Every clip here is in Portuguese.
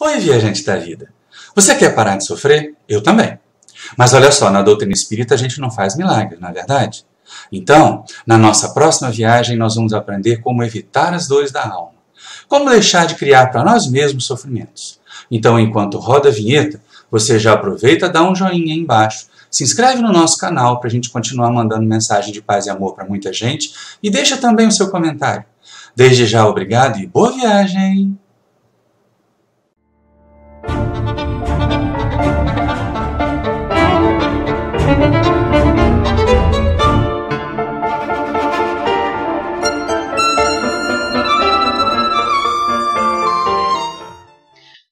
Oi, viajante da vida. Você quer parar de sofrer? Eu também. Mas olha só, na doutrina espírita a gente não faz milagres, não é verdade? Então, na nossa próxima viagem nós vamos aprender como evitar as dores da alma. Como deixar de criar para nós mesmos sofrimentos. Então, enquanto roda a vinheta, você já aproveita, dá um joinha aí embaixo, se inscreve no nosso canal para a gente continuar mandando mensagem de paz e amor para muita gente e deixa também o seu comentário. Desde já, obrigado e boa viagem!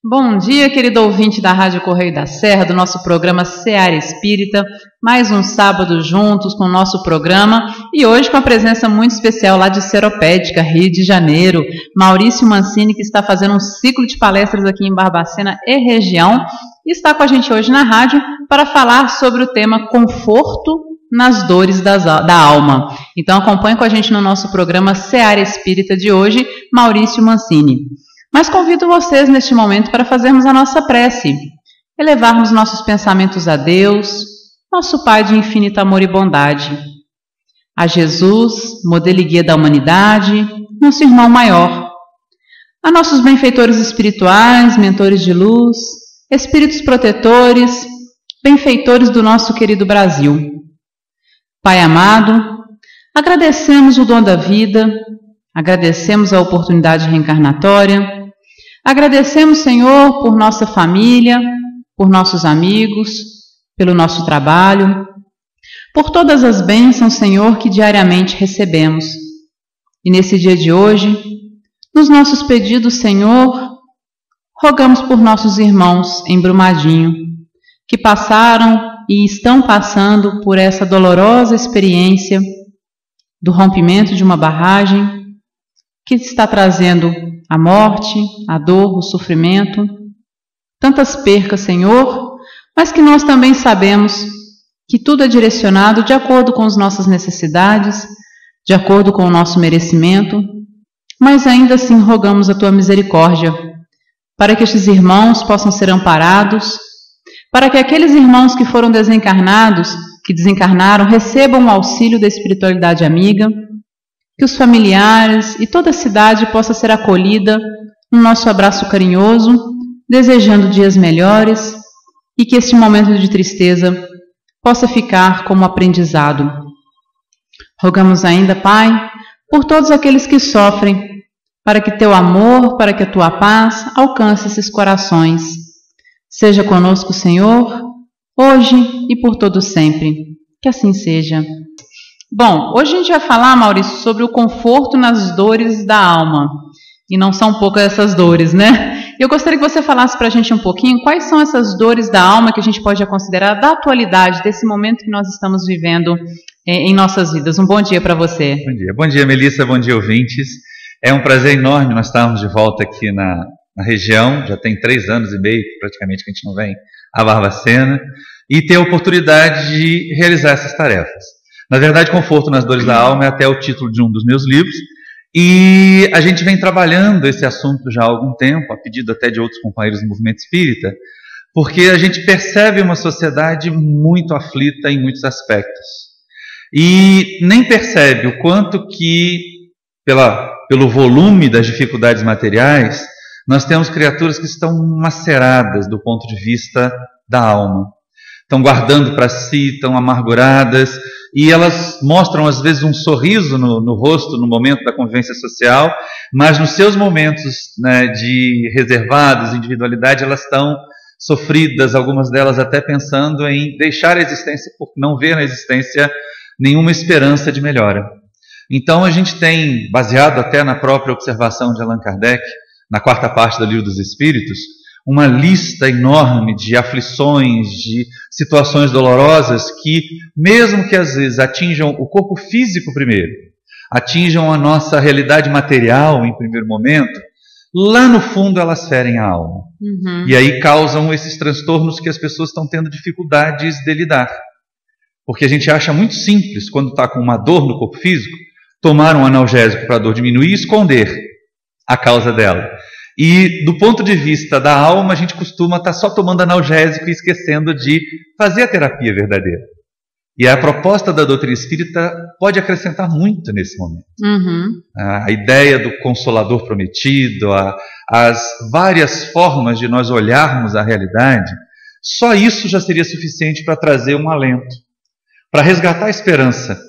Bom dia, querido ouvinte da Rádio Correio da Serra, do nosso programa Seara Espírita. Mais um sábado juntos com o nosso programa e hoje com a presença muito especial lá de Seropédica, Rio de Janeiro, Maurício Mancini, que está fazendo um ciclo de palestras aqui em Barbacena e região e está com a gente hoje na rádio para falar sobre o tema conforto nas dores da alma. Então acompanhe com a gente no nosso programa Seara Espírita de hoje, Maurício Mancini. Mas convido vocês neste momento para fazermos a nossa prece, elevarmos nossos pensamentos a Deus, nosso Pai de infinito amor e bondade, a Jesus, modelo e guia da humanidade, nosso irmão maior, a nossos benfeitores espirituais, mentores de luz, espíritos protetores, benfeitores do nosso querido Brasil. Pai amado, agradecemos o dom da vida, agradecemos a oportunidade reencarnatória, agradecemos, Senhor, por nossa família, por nossos amigos, pelo nosso trabalho, por todas as bênçãos, Senhor, que diariamente recebemos. E nesse dia de hoje, nos nossos pedidos, Senhor, rogamos por nossos irmãos em Brumadinho, que passaram e estão passando por essa dolorosa experiência do rompimento de uma barragem, que está trazendo a morte, a dor, o sofrimento, tantas percas, Senhor, mas que nós também sabemos que tudo é direcionado de acordo com as nossas necessidades, de acordo com o nosso merecimento, mas ainda assim rogamos a Tua misericórdia, para que estes irmãos possam ser amparados, para que aqueles irmãos que foram desencarnados, que desencarnaram, recebam o auxílio da espiritualidade amiga, que os familiares e toda a cidade possa ser acolhida no nosso abraço carinhoso, desejando dias melhores e que este momento de tristeza possa ficar como aprendizado. Rogamos ainda, Pai, por todos aqueles que sofrem, para que Teu amor, para que a Tua paz alcance esses corações. Seja conosco, Senhor, hoje e por todo sempre. Que assim seja. Bom, hoje a gente vai falar, Maurício, sobre o conforto nas dores da alma. E não são poucas essas dores, né? Eu gostaria que você falasse para a gente um pouquinho quais são essas dores da alma que a gente pode considerar da atualidade, desse momento que nós estamos vivendo em nossas vidas. Um bom dia para você. Bom dia, Melissa, bom dia, ouvintes. É um prazer enorme nós estarmos de volta aqui na região. Já tem 3 anos e meio praticamente que a gente não vem a Barbacena e ter a oportunidade de realizar essas tarefas. Na verdade, Conforto nas Dores da Alma é até o título de um dos meus livros, e a gente vem trabalhando esse assunto já há algum tempo, a pedido até de outros companheiros do movimento espírita, porque a gente percebe uma sociedade muito aflita em muitos aspectos, e nem percebe o quanto que, pelo volume das dificuldades materiais, nós temos criaturas que estão maceradas do ponto de vista da alma, estão guardando para si, estão amarguradas, e elas mostram às vezes um sorriso no rosto no momento da convivência social, mas nos seus momentos, né, de reservados, individualidade, elas estão sofridas, algumas delas até pensando em deixar a existência por não ver na existência nenhuma esperança de melhora. Então a gente tem, baseado até na própria observação de Allan Kardec, na 4ª parte do Livro dos Espíritos, uma lista enorme de aflições, de situações dolorosas que, mesmo que às vezes atinjam o corpo físico primeiro, atinjam a nossa realidade material em primeiro momento, lá no fundo elas ferem a alma. E aí causam esses transtornos que as pessoas estão tendo dificuldades de lidar. Porque a gente acha muito simples, quando está com uma dor no corpo físico, tomar um analgésico para a dor diminuir e esconder a causa dela. E do ponto de vista da alma, a gente costuma estar só tomando analgésico e esquecendo de fazer a terapia verdadeira. E a proposta da doutrina espírita pode acrescentar muito nesse momento. A ideia do consolador prometido, as várias formas de nós olharmos a realidade, só isso já seria suficiente para trazer um alento, para resgatar a esperança.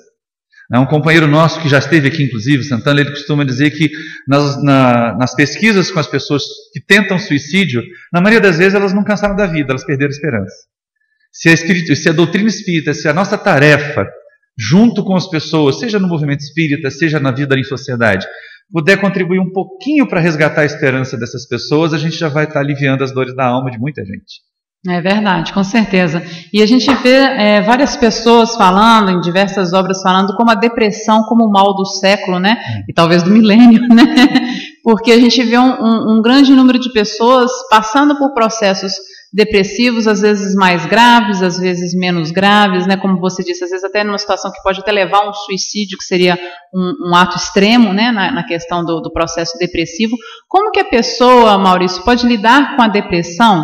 Um companheiro nosso que já esteve aqui, inclusive, Santana, ele costuma dizer que nas pesquisas com as pessoas que tentam suicídio, na maioria das vezes elas não cansaram da vida, elas perderam a esperança. Se a doutrina espírita, se a nossa tarefa, junto com as pessoas, seja no movimento espírita, seja na vida em sociedade, puder contribuir um pouquinho para resgatar a esperança dessas pessoas, a gente já vai estar aliviando as dores da alma de muita gente. É verdade, com certeza. E a gente vê várias pessoas falando, em diversas obras falando, como a depressão como o mal do século, né? E talvez do milênio, né? Porque a gente vê um grande número de pessoas passando por processos depressivos, às vezes mais graves, às vezes menos graves, né? Como você disse, às vezes até numa situação que pode até levar a um suicídio, que seria um ato extremo, né? Na questão do processo depressivo. Como que a pessoa, Maurício, pode lidar com a depressão?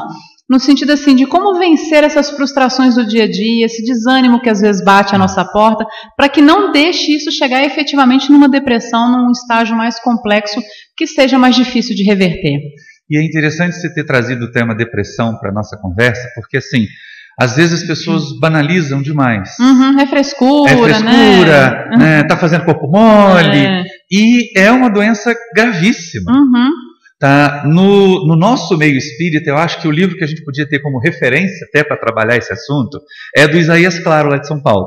No sentido assim, de como vencer essas frustrações do dia a dia, esse desânimo que às vezes bate à nossa porta, para que não deixe isso chegar efetivamente numa depressão, num estágio mais complexo, que seja mais difícil de reverter. E é interessante você ter trazido o tema depressão para a nossa conversa, porque assim, às vezes as pessoas banalizam demais. É frescura, né? Tá fazendo corpo mole, e é uma doença gravíssima. Tá? No nosso meio espírita, eu acho que o livro que a gente podia ter como referência até para trabalhar esse assunto é do Isaías Claro, lá de São Paulo.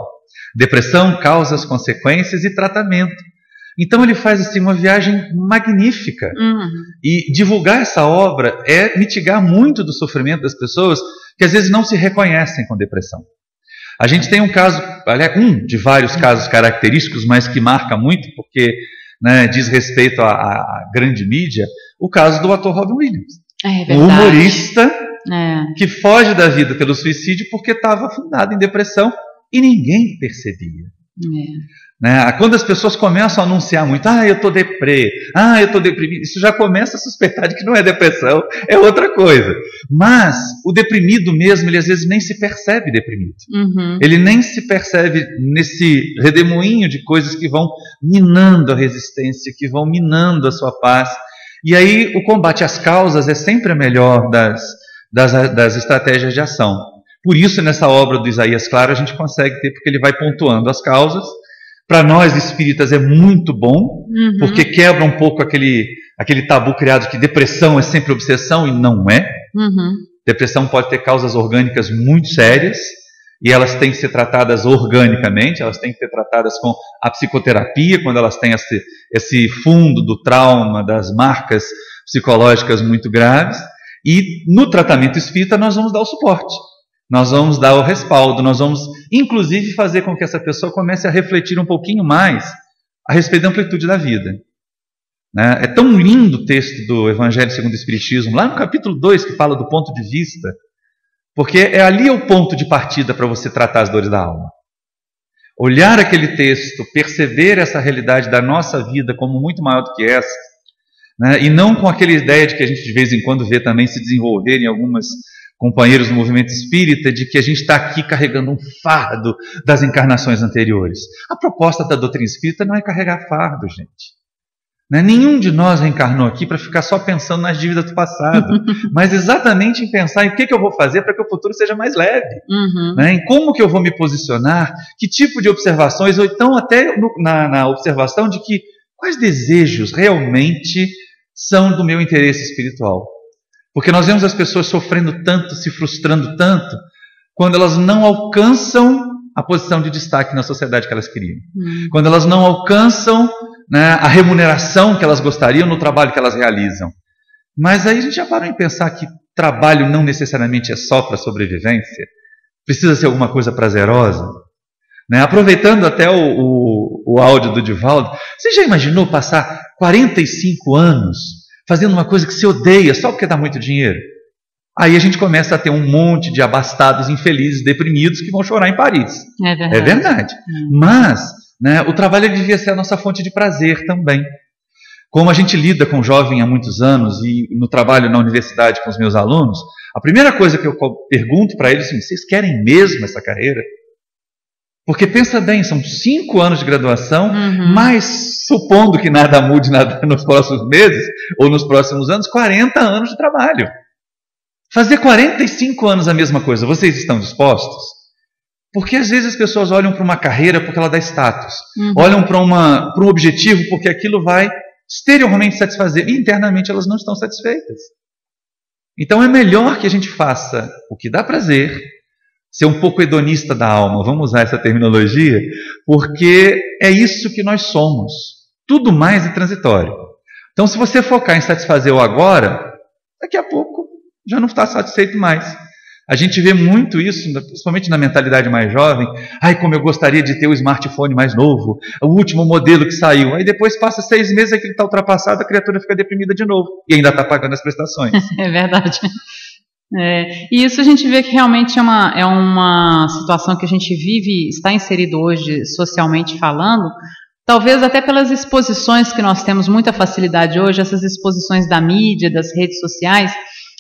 Depressão, causas, consequências e tratamento. Então ele faz assim uma viagem magnífica. E divulgar essa obra é mitigar muito do sofrimento das pessoas que às vezes não se reconhecem com depressão. A gente tem um caso, um de vários casos característicos, mas que marca muito porque diz respeito à grande mídia, o caso do ator Robin Williams. Um humorista que foge da vida pelo suicídio porque estava afundado em depressão e ninguém percebia. Quando as pessoas começam a anunciar muito, eu estou deprê, eu estou deprimido, isso já começa a suspeitar de que não é depressão, é outra coisa. Mas o deprimido mesmo, ele às vezes nem se percebe deprimido. Ele nem se percebe nesse redemoinho de coisas que vão minando a resistência, que vão minando a sua paz. E aí o combate às causas é sempre a melhor das estratégias de ação. Por isso, nessa obra do Isaías Claro, a gente consegue ter, porque ele vai pontuando as causas. Para nós espíritas é muito bom, porque quebra um pouco aquele tabu criado que depressão é sempre obsessão, e não é. Depressão pode ter causas orgânicas muito sérias, e elas têm que ser tratadas organicamente, elas têm que ser tratadas com a psicoterapia, quando elas têm esse fundo do trauma, das marcas psicológicas muito graves. E no tratamento espírita nós vamos dar o suporte. Nós vamos dar o respaldo, nós vamos, inclusive, fazer com que essa pessoa comece a refletir um pouquinho mais a respeito da amplitude da vida. É tão lindo o texto do Evangelho segundo o Espiritismo, lá no capítulo 2, que fala do ponto de vista, porque ali é o ponto de partida para você tratar as dores da alma. Olhar aquele texto, perceber essa realidade da nossa vida como muito maior do que essa, e não com aquela ideia de que a gente de vez em quando vê também se desenvolver em algumas companheiros do movimento espírita, de que a gente está aqui carregando um fardo das encarnações anteriores. A proposta da doutrina espírita não é carregar fardo, gente. Nenhum de nós reencarnou aqui para ficar só pensando nas dívidas do passado, mas exatamente em pensar em o que eu vou fazer para que o futuro seja mais leve, em como que eu vou me posicionar, que tipo de observações, ou então até na observação de que quais desejos realmente são do meu interesse espiritual. Porque nós vemos as pessoas sofrendo tanto, se frustrando tanto, quando elas não alcançam a posição de destaque na sociedade que elas queriam. Quando elas não alcançam a remuneração que elas gostariam no trabalho que elas realizam. Mas aí a gente já parou em pensar que trabalho não necessariamente é só para sobrevivência. Precisa ser alguma coisa prazerosa. Aproveitando até o áudio do Divaldo, você já imaginou passar 45 anos fazendo uma coisa que você odeia só porque dá muito dinheiro? Aí a gente começa a ter um monte de abastados, infelizes, deprimidos que vão chorar em Paris. É verdade. Mas o trabalho devia ser a nossa fonte de prazer também. como a gente lida com jovem há muitos anos e no trabalho na universidade com os meus alunos, a primeira coisa que eu pergunto para eles é assim: vocês querem mesmo essa carreira? Porque pensa bem, são 5 anos de graduação, mas supondo que nada mude nos próximos meses ou nos próximos anos, 40 anos de trabalho. Fazer 45 anos a mesma coisa, vocês estão dispostos? Porque às vezes as pessoas olham para uma carreira porque ela dá status, olham para um objetivo porque aquilo vai exteriormente satisfazer, e internamente elas não estão satisfeitas. Então é melhor que a gente faça o que dá prazer, ser um pouco hedonista da alma, vamos usar essa terminologia, porque é isso que nós somos. Tudo mais é transitório. Então, se você focar em satisfazer o agora, daqui a pouco já não está satisfeito mais. A gente vê muito isso, principalmente na mentalidade mais jovem. Ai, como eu gostaria de ter o smartphone mais novo, o último modelo que saiu. Aí depois passa 6 meses, aquilo está ultrapassado, a criatura fica deprimida de novo e ainda está pagando as prestações. É verdade. E isso a gente vê que realmente é uma situação que a gente vive, está inserido hoje socialmente falando, talvez até pelas exposições que nós temos muita facilidade hoje, essas exposições da mídia, das redes sociais,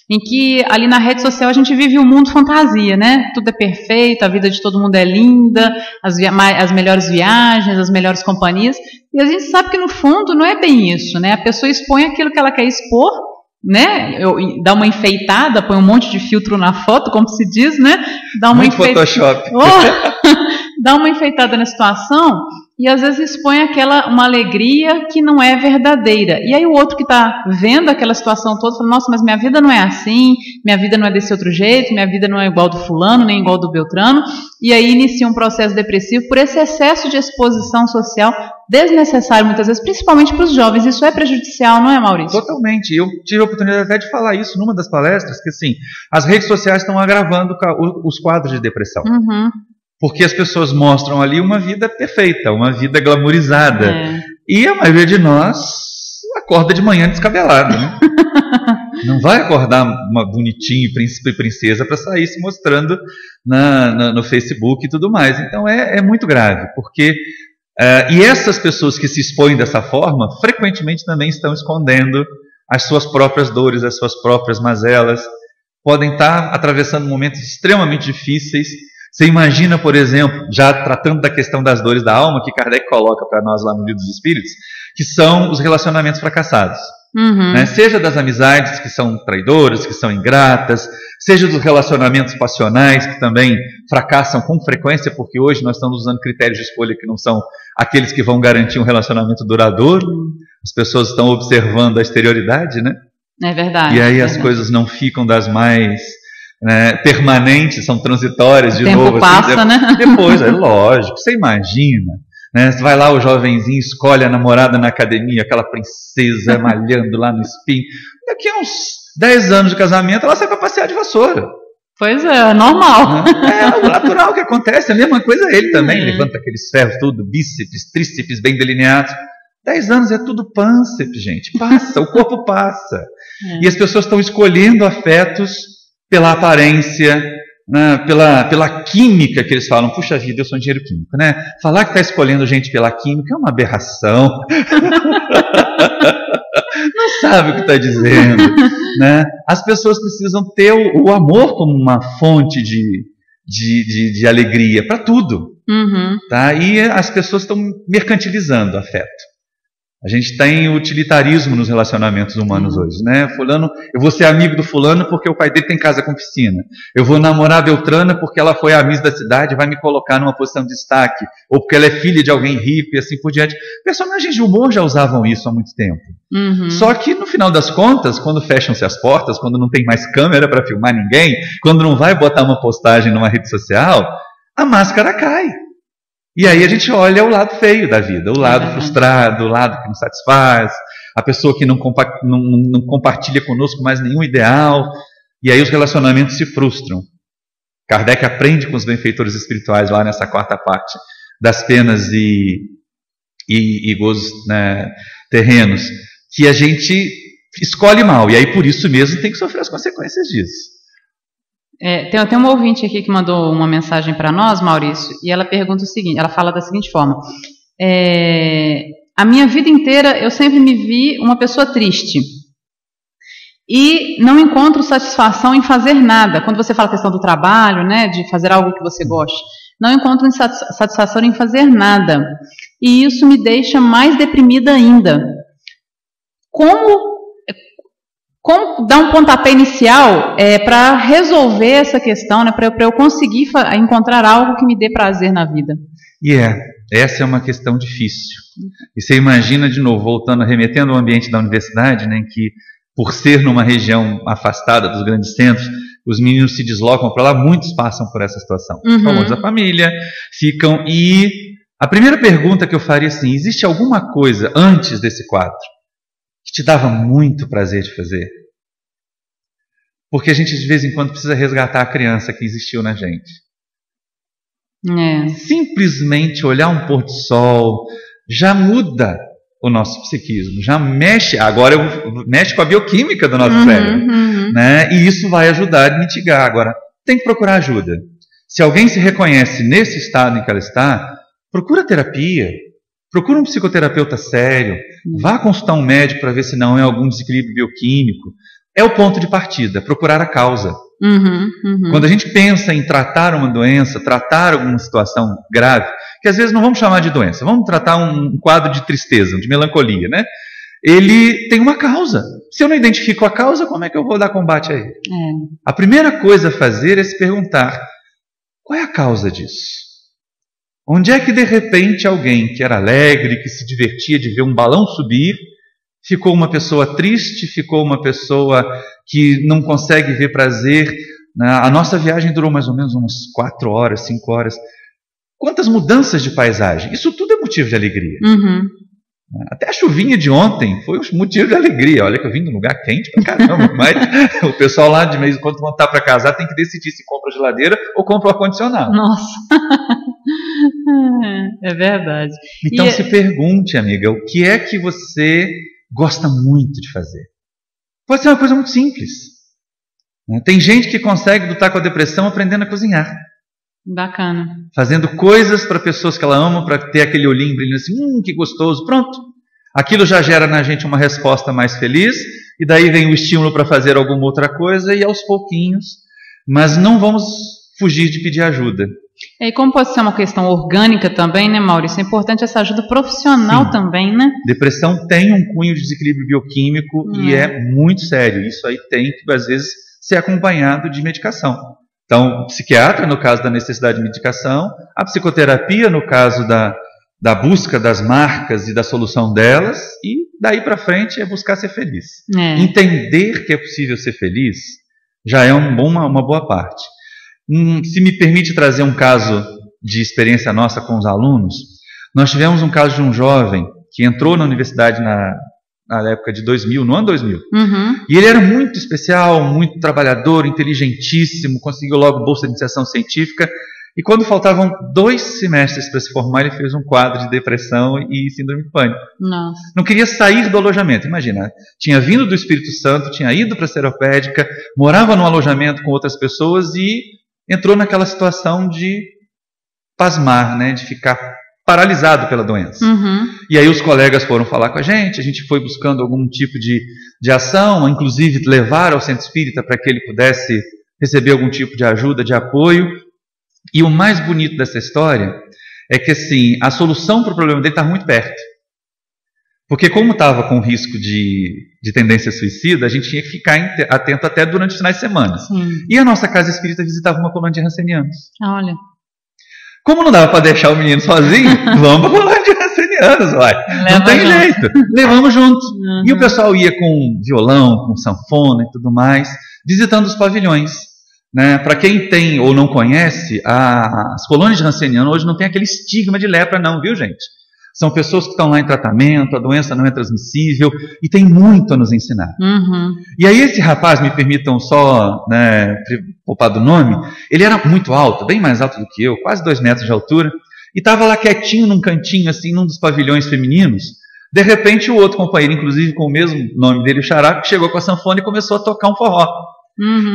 em que ali na rede social a gente vive um mundo fantasia, né? Tudo é perfeito, a vida de todo mundo é linda, as melhores viagens, as melhores companhias, e a gente sabe que no fundo não é bem isso, né? A pessoa expõe aquilo que ela quer expor, né? Dá uma enfeitada, põe um monte de filtro na foto, como se diz, né? Dá uma Photoshop. Dá uma enfeitada na situação e às vezes expõe uma alegria que não é verdadeira. E aí o outro que está vendo aquela situação toda fala: nossa, mas minha vida não é assim, minha vida não é desse outro jeito, minha vida não é igual do fulano, nem igual do Beltrano. E aí inicia um processo depressivo por esse excesso de exposição social desnecessário muitas vezes, principalmente para os jovens. Isso é prejudicial, não é, Maurício? Totalmente. Eu tive a oportunidade até de falar isso numa das palestras, que assim, as redes sociais estão agravando os quadros de depressão. Porque as pessoas mostram ali uma vida perfeita, uma vida glamourizada. E a maioria de nós acorda de manhã descabelado, né? Não vai acordar bonitinho, príncipe e princesa, para sair se mostrando no Facebook e tudo mais. Então é muito grave, porque... e essas pessoas que se expõem dessa forma, frequentemente também estão escondendo as suas próprias dores, as suas próprias mazelas. Podem estar atravessando momentos extremamente difíceis. Você imagina, por exemplo, já tratando da questão das dores da alma, que Kardec coloca para nós lá no Livro dos Espíritos, que são os relacionamentos fracassados. Né? Seja das amizades que são traidoras, que são ingratas, seja dos relacionamentos passionais, que também fracassam com frequência, porque hoje nós estamos usando critérios de escolha que não são aqueles que vão garantir um relacionamento duradouro. As pessoas estão observando a exterioridade, né? É verdade. E aí as coisas não ficam das mais... permanentes, são transitórias de novo. O tempo passa, assim, né? Depois, é lógico, você imagina, né? Você vai lá, o jovenzinho escolhe a namorada na academia, aquela princesa malhando lá no espinho. Daqui a uns 10 anos de casamento, ela sai para passear de vassoura. Pois é normal. É o natural que acontece, a mesma coisa ele também, levanta aqueles ferros tudo, bíceps, tríceps bem delineados. 10 anos é tudo pânceps, gente, passa, o corpo passa. E as pessoas estão escolhendo afetos pela aparência, né, pela química que eles falam. Puxa vida, eu sou engenheiro químico, né? Falar que está escolhendo gente pela química é uma aberração. Não sabe o que está dizendo, né? As pessoas precisam ter o amor como uma fonte de alegria para tudo. Tá? E as pessoas estão mercantilizando o afeto. A gente tem utilitarismo nos relacionamentos humanos hoje, né? Fulano, eu vou ser amigo do fulano porque o pai dele tem casa com piscina. Eu vou namorar a Beltrana porque ela foi a Miss da cidade e vai me colocar numa posição de destaque. Ou porque ela é filha de alguém hippie e assim por diante. Personagens de humor já usavam isso há muito tempo. Só que no final das contas, quando fecham-se as portas, quando não tem mais câmera para filmar ninguém, quando não vai botar uma postagem numa rede social, a máscara cai. E aí a gente olha o lado feio da vida, o lado frustrado, o lado que não satisfaz, a pessoa que não compartilha conosco mais nenhum ideal, e aí os relacionamentos se frustram. Kardec aprende com os benfeitores espirituais lá nessa 4ª parte das penas e gozos, né, terrenos, que a gente escolhe mal, e aí por isso mesmo tem que sofrer as consequências disso. Tem uma ouvinte aqui que mandou uma mensagem para nós, Maurício, e ela pergunta o seguinte, ela fala da seguinte forma: a minha vida inteira eu sempre me vi uma pessoa triste. E não encontro satisfação em fazer nada. Quando você fala a questão do trabalho, né, de fazer algo que você goste, não encontro satisfação em fazer nada. E isso me deixa mais deprimida ainda. Como dar um pontapé inicial para resolver essa questão, né, para eu conseguir encontrar algo que me dê prazer na vida? Essa é uma questão difícil. E você imagina, de novo, voltando, remetendo ao ambiente da universidade, né, em que, por ser numa região afastada dos grandes centros, os meninos se deslocam para lá, muitos passam por essa situação. Ficam longe da família, e a primeira pergunta que eu faria é assim: existe alguma coisa antes desse quadro que te dava muito prazer de fazer? Porque a gente de vez em quando precisa resgatar a criança que existiu na gente. Simplesmente olhar um pôr do sol já muda o nosso psiquismo, já mexe, agora mexe com a bioquímica do nosso cérebro, né? E isso vai ajudar a mitigar. Agora, tem que procurar ajuda. Se alguém se reconhece nesse estado em que ela está, procura terapia, procura um psicoterapeuta sério, vá consultar um médico para ver se não é algum desequilíbrio bioquímico. É o ponto de partida, procurar a causa. Quando a gente pensa em tratar uma doença, tratar alguma situação grave, que às vezes não vamos chamar de doença, vamos tratar um quadro de tristeza, de melancolia, né? Ele tem uma causa. Se eu não identifico a causa, como é que eu vou dar combate a ele? A primeira coisa a fazer é se perguntar: qual é a causa disso? Onde é que de repente alguém que era alegre, que se divertia de ver um balão subir, ficou uma pessoa triste, ficou uma pessoa que não consegue ver prazer? A nossa viagem durou mais ou menos umas 4 horas, 5 horas. Quantas mudanças de paisagem! Isso tudo é motivo de alegria. Até a chuvinha de ontem foi um motivo de alegria. Olha que eu vim de um lugar quente pra caramba, mas o pessoal lá de vez em quando está para casar tem que decidir se compra geladeira ou compra o ar-condicionado. Nossa! É verdade. Então se pergunte, amiga, o que é que você gosta muito de fazer? Pode ser uma coisa muito simples. Tem gente que consegue lutar com a depressão aprendendo a cozinhar. Bacana. Fazendo coisas para pessoas que ela ama, para ter aquele olhinho brilhando assim, que gostoso, pronto. Aquilo já gera na gente uma resposta mais feliz, e daí vem o estímulo para fazer alguma outra coisa, e aos pouquinhos. Mas não vamos fugir de pedir ajuda. E como pode ser uma questão orgânica também, né, Maurício? É importante essa ajuda profissional também, né? Depressão tem um cunho de desequilíbrio bioquímico e é muito sério. Isso aí tem que, às vezes, ser acompanhado de medicação. Então, o psiquiatra, no caso da necessidade de medicação, a psicoterapia, no caso da busca das marcas e da solução delas, e daí para frente é buscar ser feliz. Entender que é possível ser feliz já é uma boa parte. Se me permite trazer um caso de experiência nossa com os alunos, nós tivemos um caso de um jovem que entrou na universidade na época de 2000, no ano 2000. E ele era muito especial, muito trabalhador, inteligentíssimo, conseguiu logo bolsa de iniciação científica. E quando faltavam 2 semestres para se formar, ele fez um quadro de depressão e síndrome de pânico. Nossa. Não queria sair do alojamento, imagina. Tinha vindo do Espírito Santo, tinha ido para a Seropédica, morava num alojamento com outras pessoas e entrou naquela situação de pasmar, né, de ficar paralisado pela doença. E aí os colegas foram falar com a gente foi buscando algum tipo de ação, inclusive levar ao centro espírita para que ele pudesse receber algum tipo de ajuda, de apoio. E o mais bonito dessa história é que assim, a solução para o problema dele está muito perto. Porque como estava com risco de tendência suicida, a gente tinha que ficar atento até durante os finais de semana. E a nossa casa espírita visitava uma colônia de rancenianos. Olha. Como não dava para deixar o menino sozinho, vamos para a colônia de rancenianos, não tem jeito. Levamos juntos. E o pessoal ia com violão, com sanfona e tudo mais, visitando os pavilhões. Né? Para quem tem ou não conhece, as colônias de ranceniano hoje não tem aquele estigma de lepra não, viu gente? São pessoas que estão lá em tratamento, a doença não é transmissível e tem muito a nos ensinar. E aí esse rapaz, me permitam só poupar do nome, ele era muito alto, bem mais alto do que eu, quase 2 metros de altura, e estava lá quietinho num cantinho, assim, num dos pavilhões femininos. De repente o outro companheiro, inclusive com o mesmo nome dele, o Xará, chegou com a sanfona e começou a tocar um forró.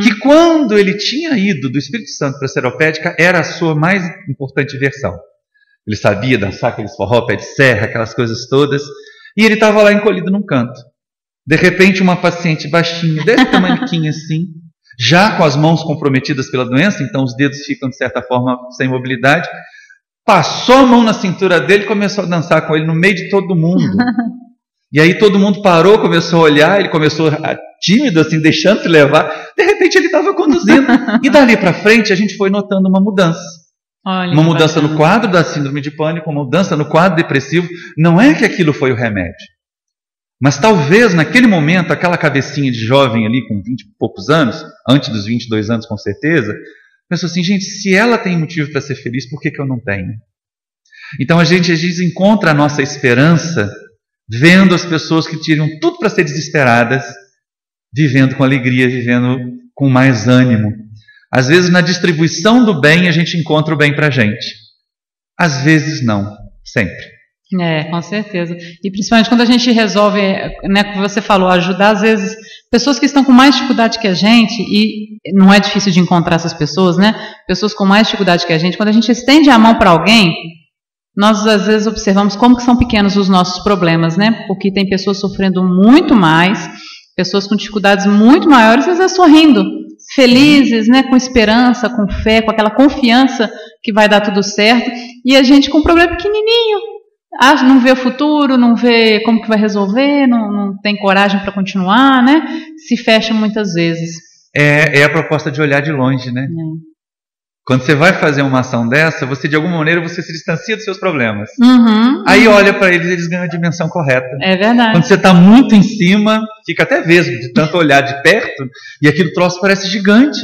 Que quando ele tinha ido do Espírito Santo para a Seropédica, era a sua mais importante versão. Ele sabia dançar aqueles forró, pé de serra, aquelas coisas todas. E ele estava lá encolhido num canto. De repente, uma paciente baixinha, desse tamanhoquinho assim, já com as mãos comprometidas pela doença, então os dedos ficam, de certa forma, sem mobilidade, passou a mão na cintura dele e começou a dançar com ele no meio de todo mundo. E aí todo mundo parou, começou a olhar, ele começou tímido, assim, deixando-se levar. De repente ele estava conduzindo. E dali para frente a gente foi notando uma mudança. Olha, uma mudança no quadro da síndrome de pânico, uma mudança no quadro depressivo. Não é que aquilo foi o remédio. Mas talvez naquele momento, aquela cabecinha de jovem ali com 20 e poucos anos, antes dos 22 anos com certeza, pensou assim, gente, se ela tem motivo para ser feliz, por que eu não tenho? Então a gente às vezes encontra a nossa esperança vendo as pessoas que tinham tudo para ser desesperadas, vivendo com alegria, vivendo com mais ânimo. Às vezes na distribuição do bem a gente encontra o bem para a gente. Às vezes não, sempre. Com certeza. E principalmente quando a gente resolve, né, como você falou, ajudar às vezes pessoas que estão com mais dificuldade que a gente, e não é difícil de encontrar essas pessoas, né? Pessoas com mais dificuldade que a gente, quando a gente estende a mão para alguém, nós às vezes observamos como que são pequenos os nossos problemas, né? Porque tem pessoas sofrendo muito mais, pessoas com dificuldades muito maiores, às vezes sorrindo, felizes, né? Com esperança, com fé, com aquela confiança que vai dar tudo certo, e a gente com um problema pequenininho, não vê o futuro, não vê como que vai resolver, não tem coragem para continuar, né? Se fecha muitas vezes. É a proposta de olhar de longe, né? Quando você vai fazer uma ação dessa, você de alguma maneira você se distancia dos seus problemas. Aí olha para eles ganham a dimensão correta. É verdade. Quando você está muito em cima, fica até vesgo de tanto olhar de perto, e aquilo troço parece gigante.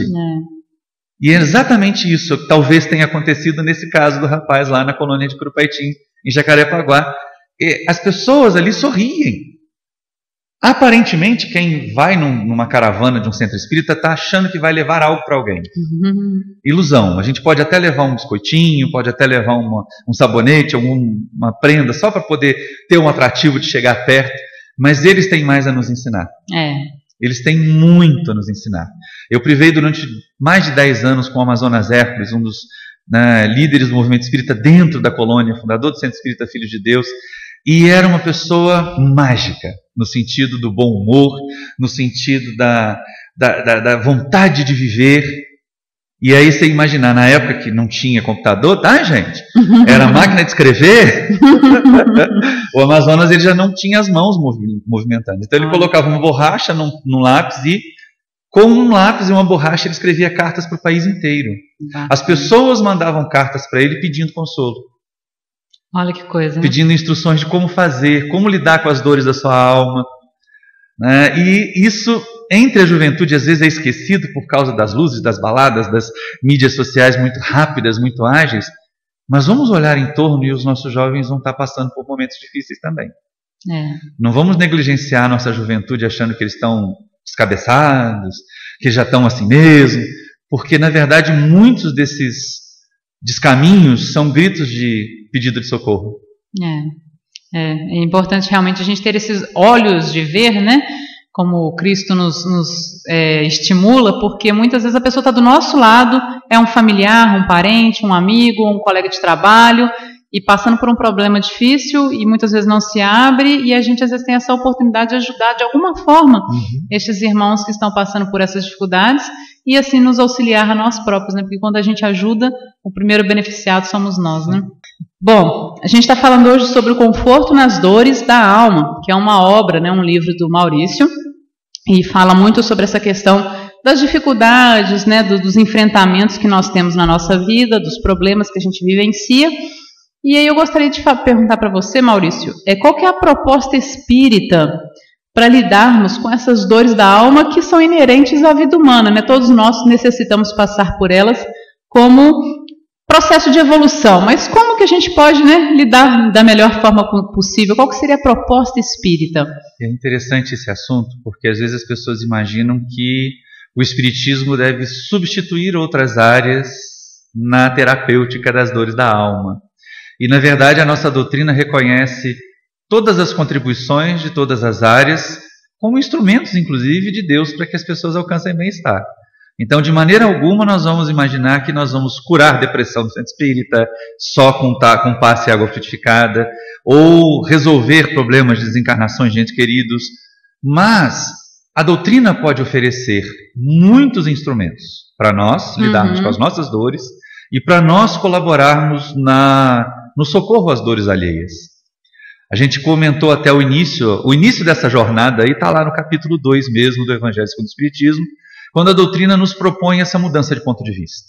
E é exatamente isso que talvez tenha acontecido nesse caso do rapaz lá na colônia de Curupaitim, em Jacarepaguá. E as pessoas ali sorriem. Aparentemente, quem vai numa caravana de um centro espírita está achando que vai levar algo para alguém. Ilusão. A gente pode até levar um biscoitinho, pode até levar um sabonete, uma prenda, só para poder ter um atrativo de chegar perto, mas eles têm mais a nos ensinar. Eles têm muito a nos ensinar. Eu privei durante mais de 10 anos com o Amazonas Hércules, um dos líderes do movimento espírita dentro da colônia, fundador do Centro Espírita Filhos de Deus, e era uma pessoa mágica, no sentido do bom humor, no sentido da vontade de viver. E aí você imaginar, na época que não tinha computador, tá, gente? Era máquina de escrever. O Amazonas ele já não tinha as mãos movimentando. Então ele colocava uma borracha num lápis e com um lápis e uma borracha ele escrevia cartas para o país inteiro. As pessoas mandavam cartas para ele pedindo consolo. Olha que coisa. Pedindo instruções de como fazer, como lidar com as dores da sua alma. E isso, entre a juventude, às vezes é esquecido por causa das luzes, das baladas, das mídias sociais muito rápidas, muito ágeis. Mas vamos olhar em torno e os nossos jovens vão estar passando por momentos difíceis também. Não vamos negligenciar a nossa juventude achando que eles estão descabeçados, que já estão assim mesmo, porque na verdade muitos desses descaminhos são gritos de pedido de socorro. É importante realmente a gente ter esses olhos de ver, né? Como Cristo nos estimula, porque muitas vezes a pessoa está do nosso lado, é um familiar, um parente, um amigo, um colega de trabalho, e passando por um problema difícil e muitas vezes não se abre, e a gente às vezes tem essa oportunidade de ajudar de alguma forma estes irmãos que estão passando por essas dificuldades e assim nos auxiliar a nós próprios, né? Porque quando a gente ajuda, o primeiro beneficiado somos nós, né? Bom, a gente está falando hoje sobre o conforto nas dores da alma, que é uma obra, né? Um livro do Maurício, e fala muito sobre essa questão das dificuldades, né? Dos enfrentamentos que nós temos na nossa vida, dos problemas que a gente vivencia. E aí eu gostaria de perguntar para você, Maurício, qual que é a proposta espírita para lidarmos com essas dores da alma que são inerentes à vida humana, né? Todos nós necessitamos passar por elas como processo de evolução, mas como que a gente pode, né, lidar da melhor forma possível? Qual que seria a proposta espírita? É interessante esse assunto, porque às vezes as pessoas imaginam que o espiritismo deve substituir outras áreas na terapêutica das dores da alma. E, na verdade, a nossa doutrina reconhece todas as contribuições de todas as áreas como instrumentos, inclusive, de Deus para que as pessoas alcancem bem-estar. Então, de maneira alguma, nós vamos imaginar que nós vamos curar depressão do centro espírita só com passe e água frutificada, ou resolver problemas de desencarnações de entes queridos. Mas a doutrina pode oferecer muitos instrumentos para nós lidarmos com as nossas dores e para nós colaborarmos no socorro às dores alheias. A gente comentou até o início dessa jornada aí está lá no capítulo 2 mesmo do Evangelho segundo o Espiritismo, quando a doutrina nos propõe essa mudança de ponto de vista.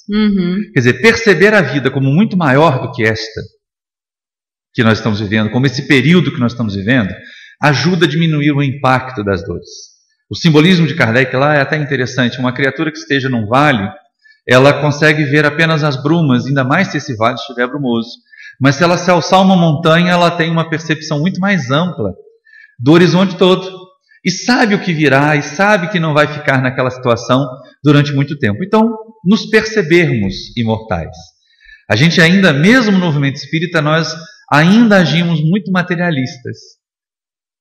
Quer dizer, perceber a vida como muito maior do que esta que nós estamos vivendo, como esse período que nós estamos vivendo, ajuda a diminuir o impacto das dores. O simbolismo de Kardec lá é até interessante. Uma criatura que esteja num vale, ela consegue ver apenas as brumas, ainda mais se esse vale estiver brumoso. Mas se ela se alçar uma montanha, ela tem uma percepção muito mais ampla do horizonte todo. E sabe o que virá, e sabe que não vai ficar naquela situação durante muito tempo. Então, nos percebermos imortais. A gente ainda, mesmo no movimento espírita, nós ainda agimos muito materialistas.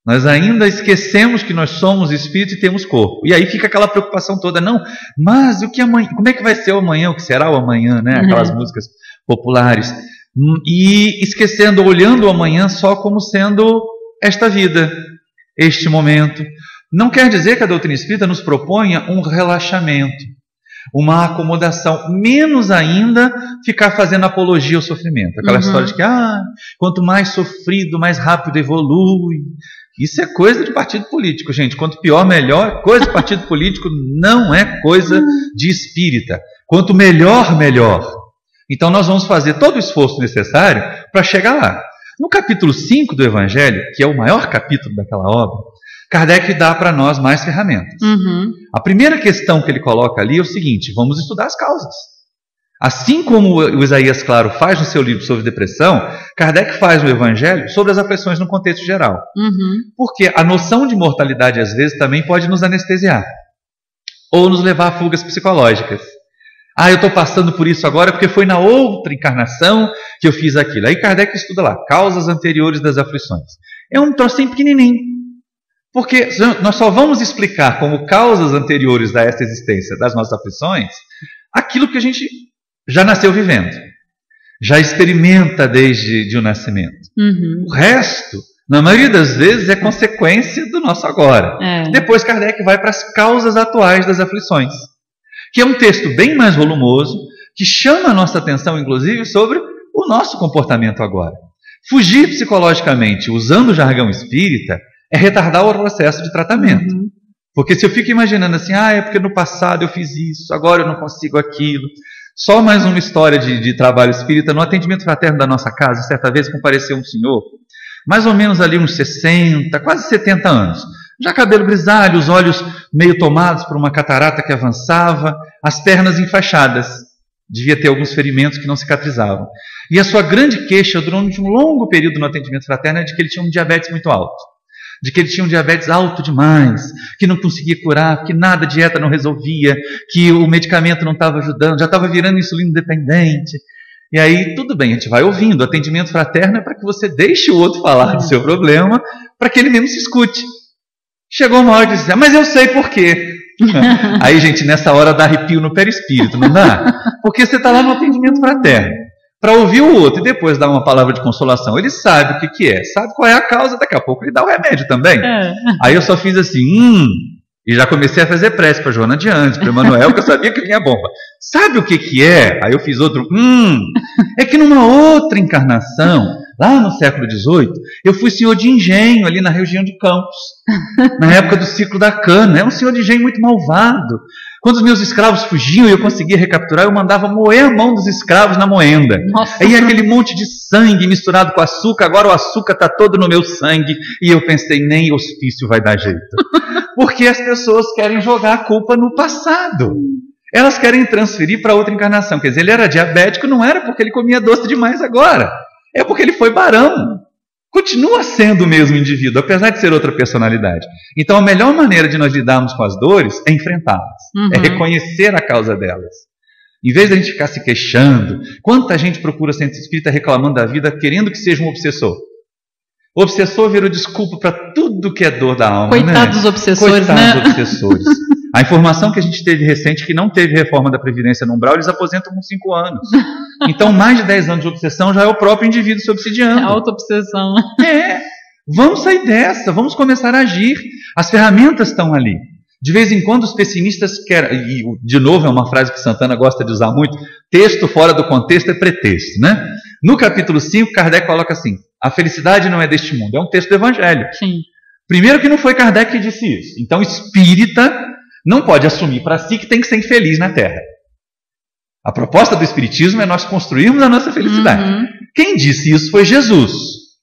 Nós ainda esquecemos que nós somos espírito e temos corpo. E aí fica aquela preocupação toda, não, mas o que amanhã, como é que vai ser o amanhã, o que será o amanhã, né? Aquelas músicas populares. E esquecendo, olhando o amanhã só como sendo esta vida, este momento. Não quer dizer que a doutrina espírita nos proponha um relaxamento, uma acomodação, menos ainda ficar fazendo apologia ao sofrimento. Aquela história de que quanto mais sofrido, mais rápido evolui. Isso é coisa de partido político, gente. Quanto pior, melhor. Coisa de partido político não é coisa de espírita. Quanto melhor, melhor. Então nós vamos fazer todo o esforço necessário para chegar lá. No capítulo 5 do Evangelho, que é o maior capítulo daquela obra, Kardec dá para nós mais ferramentas. A primeira questão que ele coloca ali é o seguinte: vamos estudar as causas. Assim como o Isaías Claro faz no seu livro sobre depressão, Kardec faz no Evangelho sobre as aflições no contexto geral. Porque a noção de mortalidade às vezes também pode nos anestesiar ou nos levar a fugas psicológicas. Eu estou passando por isso agora porque foi na outra encarnação que eu fiz aquilo. Aí Kardec estuda lá, causas anteriores das aflições. É um trocinho pequenininho. Porque nós só vamos explicar como causas anteriores a esta existência das nossas aflições aquilo que a gente já nasceu vivendo. Já experimenta desde o nascimento. O resto, na maioria das vezes, é consequência do nosso agora. Depois Kardec vai para as causas atuais das aflições, que é um texto bem mais volumoso, que chama a nossa atenção, inclusive, sobre o nosso comportamento agora. Fugir psicologicamente, usando o jargão espírita, é retardar o processo de tratamento. Porque se eu fico imaginando assim, é porque no passado eu fiz isso, agora eu não consigo aquilo. Só mais uma história de trabalho espírita. No atendimento fraterno da nossa casa, certa vez compareceu um senhor, mais ou menos ali uns 60, quase 70 anos. Já cabelo grisalho, os olhos meio tomados por uma catarata que avançava, as pernas enfaixadas. Devia ter alguns ferimentos que não cicatrizavam. E a sua grande queixa durante um longo período no atendimento fraterno é de que ele tinha um diabetes muito alto. De que ele tinha um diabetes alto demais, que não conseguia curar, que nada, a dieta não resolvia, que o medicamento não estava ajudando, já estava virando insulino dependente. E aí, tudo bem, a gente vai ouvindo. O atendimento fraterno é para que você deixe o outro falar do seu problema, para que ele mesmo se escute. Chegou uma hora de dizer, mas eu sei por quê. Aí, gente, nessa hora dá arrepio no perispírito, não dá? Porque você está lá no atendimento fraterno, para ouvir o outro e depois dar uma palavra de consolação. Ele sabe o que é, sabe qual é a causa, daqui a pouco ele dá o remédio também. Aí eu só fiz assim, e já comecei a fazer prece para Joana de Andes, para Emanuel, que eu sabia que vinha bomba. Sabe o que é? Aí eu fiz outro, é que numa outra encarnação, lá no século XVIII, eu fui senhor de engenho ali na região de Campos, na época do ciclo da cana. É um senhor de engenho muito malvado. Quando os meus escravos fugiam e eu conseguia recapturar, eu mandava moer a mão dos escravos na moenda. Aí aquele monte de sangue misturado com açúcar, agora o açúcar está todo no meu sangue. E eu pensei, nem hospício vai dar jeito. Porque as pessoas querem jogar a culpa no passado. Elas querem transferir para outra encarnação. Quer dizer, ele era diabético, não era porque ele comia doce demais agora. É porque ele foi barão. Continua sendo o mesmo indivíduo, apesar de ser outra personalidade. Então a melhor maneira de nós lidarmos com as dores é enfrentá-las, é reconhecer a causa delas. Em vez de a gente ficar se queixando, quanta gente procura centro espírita reclamando da vida, querendo que seja um obsessor. O obsessor virou desculpa para tudo que é dor da alma. Coitado dos obsessores, Coitado dos obsessores. A informação que a gente teve recente, que não teve reforma da Previdência no umbral, eles aposentam com 5 anos. Então, mais de 10 anos de obsessão já é o próprio indivíduo se obsidiando. É auto-obsessão. Vamos sair dessa, vamos começar a agir. As ferramentas estão ali. De vez em quando os pessimistas querem, e de novo é uma frase que Santana gosta de usar muito, texto fora do contexto é pretexto, né? No capítulo 5, Kardec coloca assim, a felicidade não é deste mundo, é um texto do Evangelho. Sim. Primeiro que não foi Kardec que disse isso, então espírita não pode assumir para si que tem que ser infeliz na Terra. A proposta do Espiritismo é nós construirmos a nossa felicidade. Quem disse isso foi Jesus.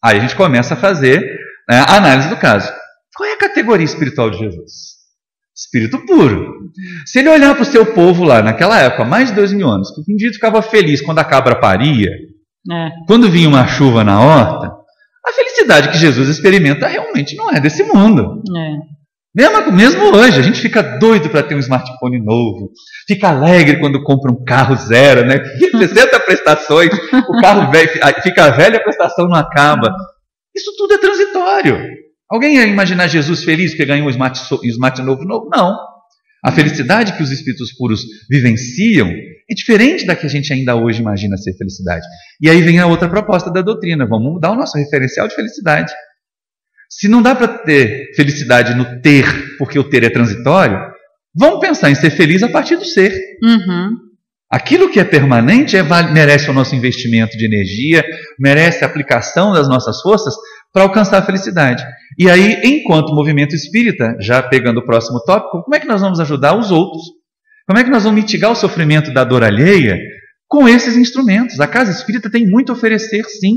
Aí a gente começa a fazer a análise do caso. Qual é a categoria espiritual de Jesus? Espírito puro. Se ele olhar para o seu povo lá, naquela época, mais de 2000 anos, que o indivíduo ficava feliz quando a cabra paria, quando vinha uma chuva na horta, a felicidade que Jesus experimenta realmente não é desse mundo. Mesmo hoje, a gente fica doido para ter um smartphone novo, fica alegre quando compra um carro zero, né? 60 prestações, o carro velho, fica velho, a prestação não acaba. Isso tudo é transitório. Alguém ia imaginar Jesus feliz porque ganhou um smart novo? Não. A felicidade que os espíritos puros vivenciam é diferente da que a gente ainda hoje imagina ser felicidade. E aí vem a outra proposta da doutrina. Vamos mudar o nosso referencial de felicidade. Se não dá para ter felicidade no ter, porque o ter é transitório, vamos pensar em ser feliz a partir do ser. Aquilo que é permanente merece o nosso investimento de energia, merece a aplicação das nossas forças para alcançar a felicidade. E aí, enquanto movimento espírita, já pegando o próximo tópico, como é que nós vamos ajudar os outros? Como é que nós vamos mitigar o sofrimento da dor alheia com esses instrumentos? A casa espírita tem muito a oferecer, sim.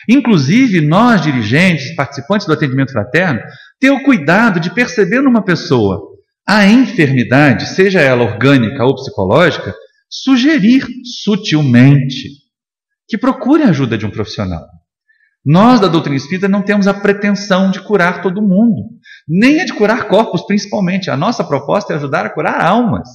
Inclusive, nós, dirigentes, participantes do atendimento fraterno, ter o cuidado de perceber numa pessoa a enfermidade, seja ela orgânica ou psicológica, sugerir sutilmente que procure a ajuda de um profissional. Nós, da doutrina espírita, não temos a pretensão de curar todo mundo, nem a de curar corpos, principalmente. A nossa proposta é ajudar a curar almas.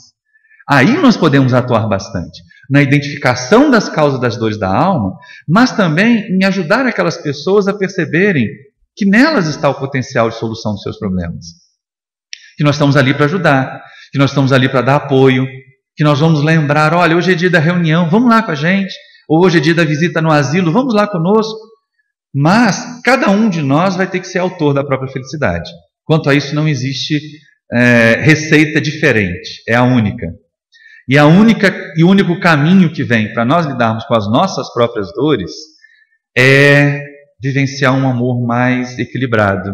Aí nós podemos atuar bastante na identificação das causas das dores da alma, mas também em ajudar aquelas pessoas a perceberem que nelas está o potencial de solução dos seus problemas. Que nós estamos ali para ajudar, que nós estamos ali para dar apoio, que nós vamos lembrar, olha, hoje é dia da reunião, vamos lá com a gente, ou hoje é dia da visita no asilo, vamos lá conosco. Mas cada um de nós vai ter que ser autor da própria felicidade. Quanto a isso não existe receita diferente, é a única. E o único caminho que vem para nós lidarmos com as nossas próprias dores é vivenciar um amor mais equilibrado,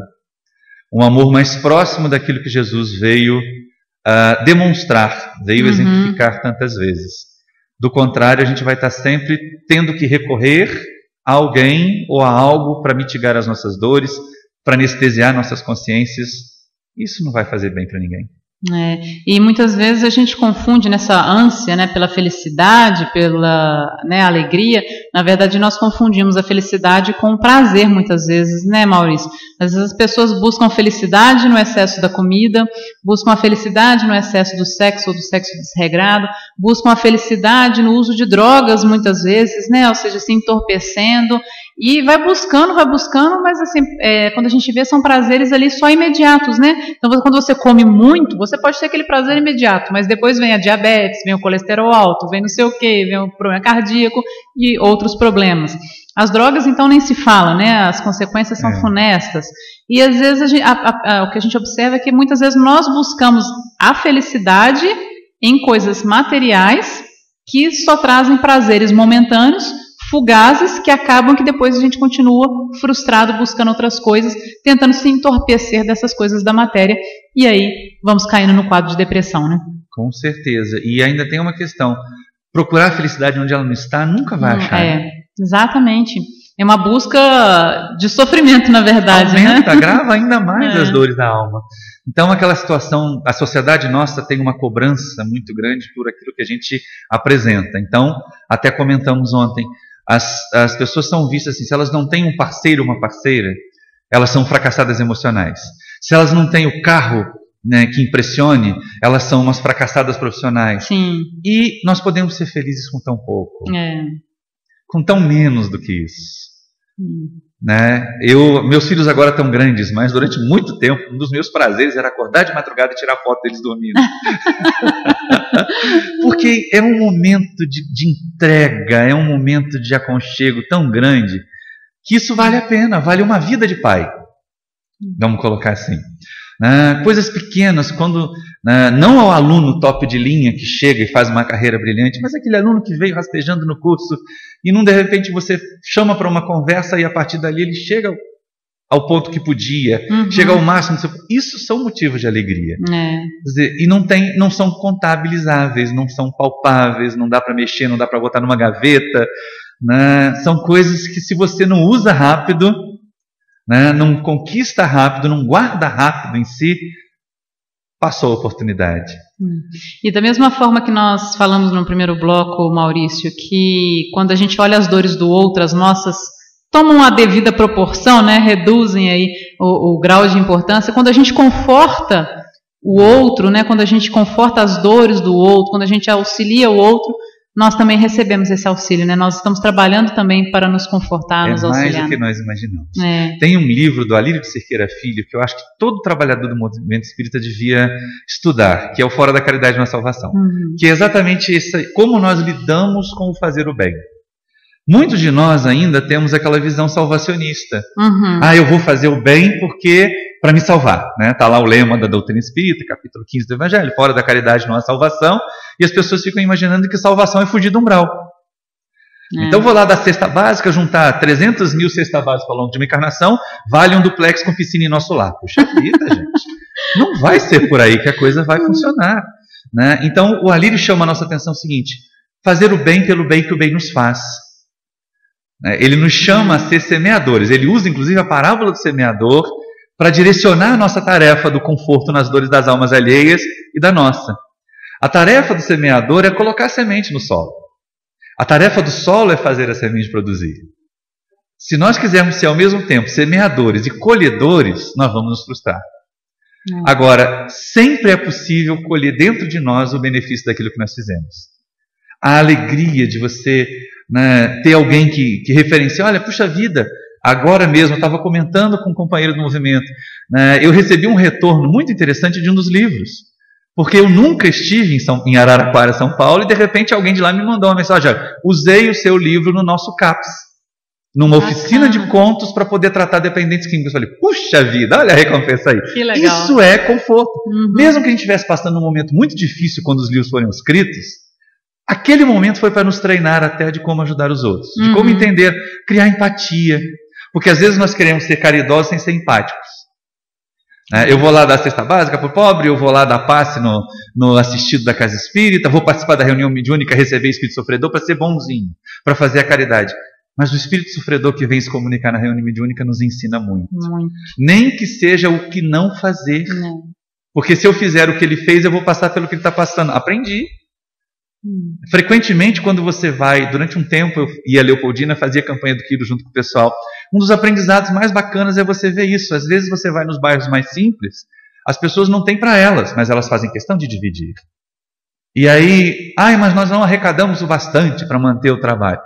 um amor mais próximo daquilo que Jesus veio demonstrar, veio exemplificar tantas vezes. Do contrário, a gente vai estar sempre tendo que recorrer a alguém ou a algo para mitigar as nossas dores, para anestesiar nossas consciências. Isso não vai fazer bem para ninguém. E muitas vezes a gente confunde nessa ânsia, né, pela felicidade, pela alegria. Na verdade, nós confundimos a felicidade com o prazer muitas vezes, né, Maurício? Às vezes as pessoas buscam felicidade no excesso da comida, buscam a felicidade no excesso do sexo ou do sexo desregrado, buscam a felicidade no uso de drogas muitas vezes, né, ou seja, se entorpecendo. E vai buscando, mas assim, quando a gente vê, são prazeres ali só imediatos, né? Então, quando você come muito, você pode ter aquele prazer imediato, mas depois vem a diabetes, vem o colesterol alto, vem não sei o quê, vem o problema cardíaco e outros problemas. As drogas, então, nem se fala, né? As consequências são funestas. E às vezes o que a gente observa é que muitas vezes nós buscamos a felicidade em coisas materiais que só trazem prazeres momentâneos, fugazes, que acabam que depois a gente continua frustrado buscando outras coisas, tentando se entorpecer dessas coisas da matéria, e aí vamos caindo no quadro de depressão, né? Com certeza. E ainda tem uma questão, procurar a felicidade onde ela não está, nunca vai achar. Exatamente. É uma busca de sofrimento, na verdade. Aumenta, agrava ainda mais as dores da alma. Então, aquela situação, a sociedade nossa tem uma cobrança muito grande por aquilo que a gente apresenta. Então, até comentamos ontem, as pessoas são vistas assim, se elas não têm um parceiro ou uma parceira, elas são fracassadas emocionais. Se elas não têm o carro, né, que impressione, elas são umas fracassadas profissionais. Sim. E nós podemos ser felizes com tão pouco, com tão menos do que isso. Né? Meus filhos agora estão grandes, mas durante muito tempo um dos meus prazeres era acordar de madrugada e tirar foto deles dormindo. Porque é um momento de entrega, é um momento de aconchego tão grande que isso vale a pena, vale uma vida de pai. Vamos colocar assim. Coisas pequenas, quando não ao aluno top de linha que chega e faz uma carreira brilhante, mas aquele aluno que veio rastejando no curso e de repente você chama para uma conversa e a partir dali ele chega ao ponto que podia, chega ao máximo. Isso são motivos de alegria. Quer dizer, e não são contabilizáveis, não são palpáveis, não dá para mexer, não dá para botar numa gaveta. São coisas que se você não usa rápido, não conquista rápido, não guarda rápido em si, passou a oportunidade. E da mesma forma que nós falamos no primeiro bloco, Maurício, que quando a gente olha as dores do outro, as nossas tomam a devida proporção, reduzem aí o grau de importância. Quando a gente conforta o outro, quando a gente conforta as dores do outro, quando a gente auxilia o outro, nós também recebemos esse auxílio, Nós estamos trabalhando também para nos confortar, nos auxiliar. É mais do que nós imaginamos. Tem um livro do Alírio de Cerqueira Filho que eu acho que todo trabalhador do movimento espírita devia estudar, que é o Fora da Caridade na Salvação. Que é exatamente isso, como nós lidamos com o fazer o bem. Muitos de nós ainda temos aquela visão salvacionista. Eu vou fazer o bem porque para me salvar. Está lá o lema da doutrina espírita, capítulo 15 do Evangelho, fora da caridade não há salvação, e as pessoas ficam imaginando que salvação é fugir do umbral. Então eu vou lá da cesta básica, juntar 300 mil cestas básicas ao longo de uma encarnação, vale um duplex com piscina em nosso lar. Puxa vida, gente. Não vai ser por aí que a coisa vai funcionar. Então o Alírio chama a nossa atenção o seguinte: fazer o bem pelo bem que o bem nos faz. Ele nos chama a ser semeadores. Ele usa inclusive a parábola do semeador para direcionar a nossa tarefa do conforto nas dores das almas alheias e da nossa. A tarefa do semeador é colocar a semente no solo. A tarefa do solo é fazer a semente produzir. Se nós quisermos ser ao mesmo tempo semeadores e colhedores, nós vamos nos frustrar. Agora, sempre é possível colher dentro de nós o benefício daquilo que nós fizemos. A alegria de você ter alguém que referencia, olha, puxa vida, agora mesmo eu estava comentando com um companheiro do movimento, eu recebi um retorno muito interessante de um dos livros, porque eu nunca estive em Araraquara, São Paulo, e de repente alguém de lá me mandou uma mensagem: olha, usei o seu livro no nosso CAPS, numa oficina de contos para poder tratar dependentes químicos. Eu falei, puxa vida, olha a recompensa aí. Que legal. Isso é conforto. Mesmo que a gente estivesse passando um momento muito difícil quando os livros foram escritos, aquele momento foi para nos treinar até de como ajudar os outros, de como entender, criar empatia. Porque às vezes nós queremos ser caridosos sem ser empáticos. Eu vou lá dar cesta básica para o pobre, eu vou lá dar passe no assistido da casa espírita, vou participar da reunião mediúnica, receber espírito sofredor para ser bonzinho, para fazer a caridade. Mas o espírito sofredor que vem se comunicar na reunião mediúnica nos ensina muito. Nem que seja o que não fazer. Porque se eu fizer o que ele fez, eu vou passar pelo que ele está passando. Aprendi. Frequentemente, quando você vai, durante um tempo eu e a Leopoldina fazia campanha do Quilo junto com o pessoal, um dos aprendizados mais bacanas é você ver isso. Às vezes você vai nos bairros mais simples, as pessoas não têm para elas, mas elas fazem questão de dividir. E aí, mas nós não arrecadamos o bastante para manter o trabalho,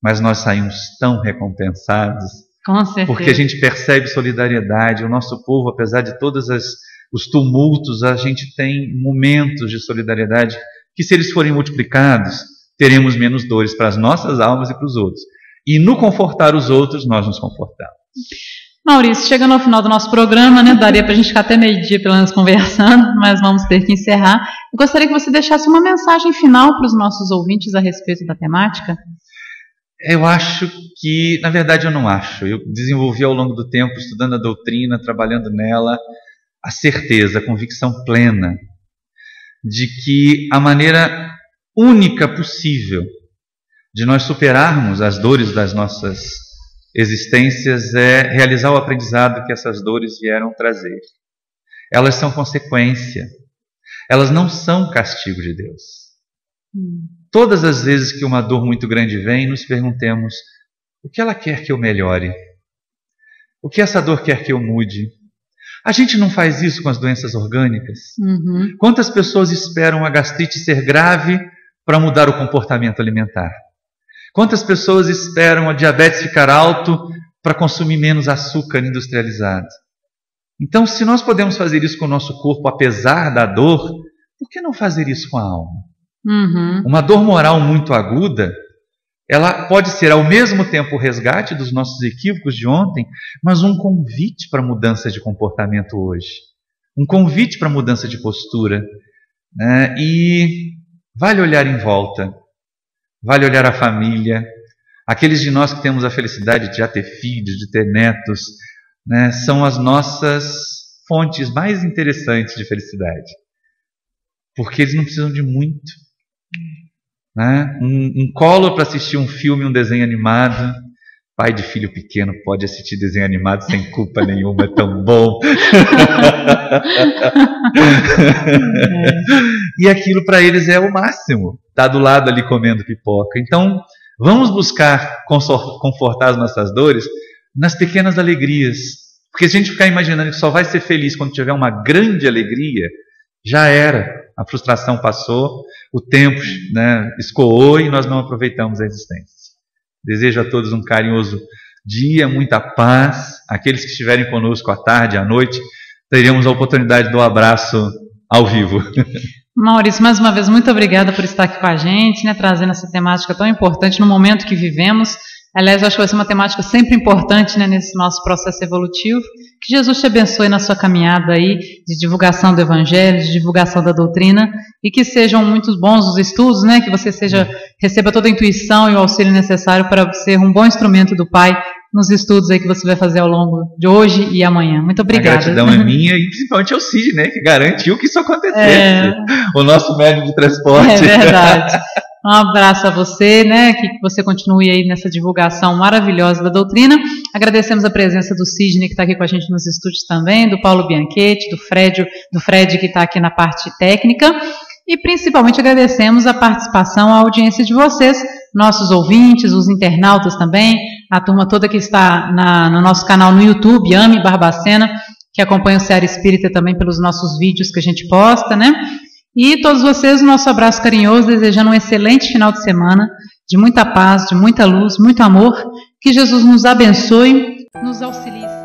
mas nós saímos tão recompensados. Com certeza. Porque a gente percebe solidariedade. O nosso povo, apesar de todos os tumultos, a gente tem momentos de solidariedade que, se eles forem multiplicados, teremos menos dores para as nossas almas e para os outros. E no confortar os outros, nós nos confortamos. Maurício, chegando ao final do nosso programa, daria para a gente ficar até meio-dia pelo menos conversando, mas vamos ter que encerrar. Eu gostaria que você deixasse uma mensagem final para os nossos ouvintes a respeito da temática. Eu acho que, na verdade eu não acho. Eu desenvolvi ao longo do tempo, estudando a doutrina, trabalhando nela, a certeza, a convicção plena de que a maneira única possível de nós superarmos as dores das nossas existências é realizar o aprendizado que essas dores vieram trazer. Elas são consequência. Elas não são castigo de Deus. Todas as vezes que uma dor muito grande vem, nos perguntemos: o que ela quer que eu melhore? O que essa dor quer que eu mude? A gente não faz isso com as doenças orgânicas? Quantas pessoas esperam a gastrite ser grave para mudar o comportamento alimentar? Quantas pessoas esperam a diabetes ficar alto para consumir menos açúcar industrializado. Então, se nós podemos fazer isso com o nosso corpo, apesar da dor, por que não fazer isso com a alma? Uhum. Uma dor moral muito aguda, ela pode ser ao mesmo tempo o resgate dos nossos equívocos de ontem, mas um convite para mudança de comportamento hoje. Um convite para mudança de postura. Né? E vale olhar em volta, vale olhar a família. Aqueles de nós que temos a felicidade de já ter filhos, de ter netos, né, são as nossas fontes mais interessantes de felicidade. Porque eles não precisam de muito. Né? Um colo para assistir um filme, um desenho animado. Pai de filho pequeno pode assistir desenho animado sem culpa nenhuma, é tão bom. E aquilo para eles é o máximo. Está do lado ali comendo pipoca. Então, vamos buscar confortar as nossas dores nas pequenas alegrias. Porque se a gente ficar imaginando que só vai ser feliz quando tiver uma grande alegria, já era. A frustração passou, o tempo, né, escoou e nós não aproveitamos a existência. Desejo a todos um carinhoso dia, muita paz. Aqueles que estiverem conosco à tarde, à noite, teremos a oportunidade do abraço ao vivo. Maurício, mais uma vez, muito obrigada por estar aqui com a gente, né, trazendo essa temática tão importante no momento que vivemos. Aliás, eu acho que vai ser uma temática sempre importante, né, nesse nosso processo evolutivo. Que Jesus te abençoe na sua caminhada aí de divulgação do Evangelho, de divulgação da doutrina, e que sejam muito bons os estudos, né, que você receba toda a intuição e o auxílio necessário para ser um bom instrumento do Pai nos estudos aí que você vai fazer ao longo de hoje e amanhã. Muito obrigada. A gratidão é minha e principalmente ao Cid, né, que garantiu que isso acontecesse. O nosso médium de transporte. É verdade. Um abraço a você, né, que você continue aí nessa divulgação maravilhosa da doutrina. Agradecemos a presença do Sidney, que está aqui com a gente nos estúdios também, do Paulo Bianchetti, do Fred, que está aqui na parte técnica. E principalmente agradecemos a participação, a audiência de vocês, nossos ouvintes, os internautas também, a turma toda que está no nosso canal no YouTube, Ame Barbacena, que acompanha o Seara Espírita também pelos nossos vídeos que a gente posta, né? E todos vocês, nosso abraço carinhoso, desejando um excelente final de semana, de muita paz, de muita luz, muito amor. Que Jesus nos abençoe, nos auxilie.